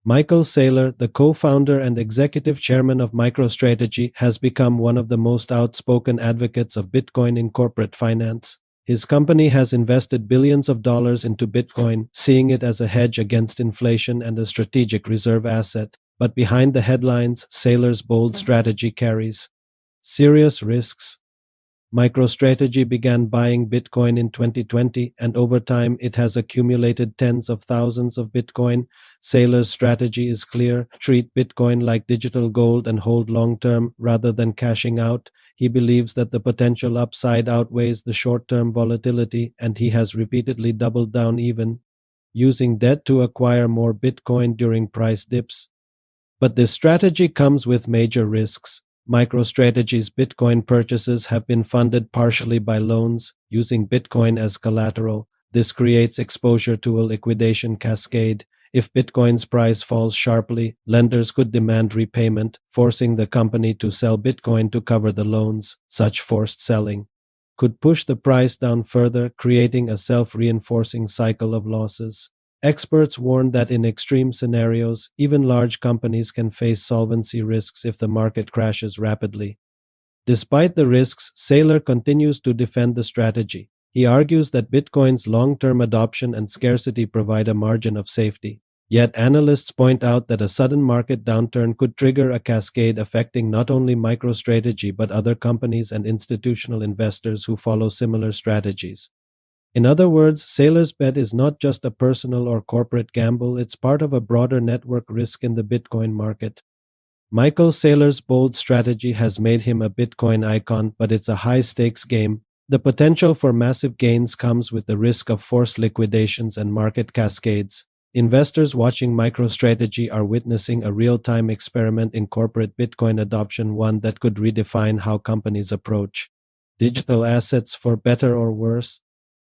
Michael Saylor, the co-founder and executive chairman of MicroStrategy, has become one of the most outspoken advocates of Bitcoin in corporate finance. His company has invested billions of dollars into Bitcoin, seeing it as a hedge against inflation and a strategic reserve asset. But behind the headlines, Saylor's bold strategy carries serious risks. MicroStrategy began buying Bitcoin in 2020, and over time it has accumulated tens of thousands of Bitcoin. Saylor's strategy is clear: treat Bitcoin like digital gold and hold long-term rather than cashing out. He believes that the potential upside outweighs the short-term volatility, and he has repeatedly doubled down, even using debt to acquire more Bitcoin during price dips. But this strategy comes with major risks. MicroStrategy's Bitcoin purchases have been funded partially by loans, using Bitcoin as collateral. This creates exposure to a liquidation cascade. If Bitcoin's price falls sharply, lenders could demand repayment, forcing the company to sell Bitcoin to cover the loans. Such forced selling could push the price down further, creating a self-reinforcing cycle of losses. Experts warn that in extreme scenarios, even large companies can face solvency risks if the market crashes rapidly. Despite the risks, Saylor continues to defend the strategy. He argues that Bitcoin's long-term adoption and scarcity provide a margin of safety. Yet analysts point out that a sudden market downturn could trigger a cascade affecting not only MicroStrategy but other companies and institutional investors who follow similar strategies. In other words, Saylor's bet is not just a personal or corporate gamble, it's part of a broader network risk in the Bitcoin market. Michael Saylor's bold strategy has made him a Bitcoin icon, but it's a high-stakes game. The potential for massive gains comes with the risk of forced liquidations and market cascades. Investors watching MicroStrategy are witnessing a real-time experiment in corporate Bitcoin adoption, one that could redefine how companies approach digital assets for better or worse.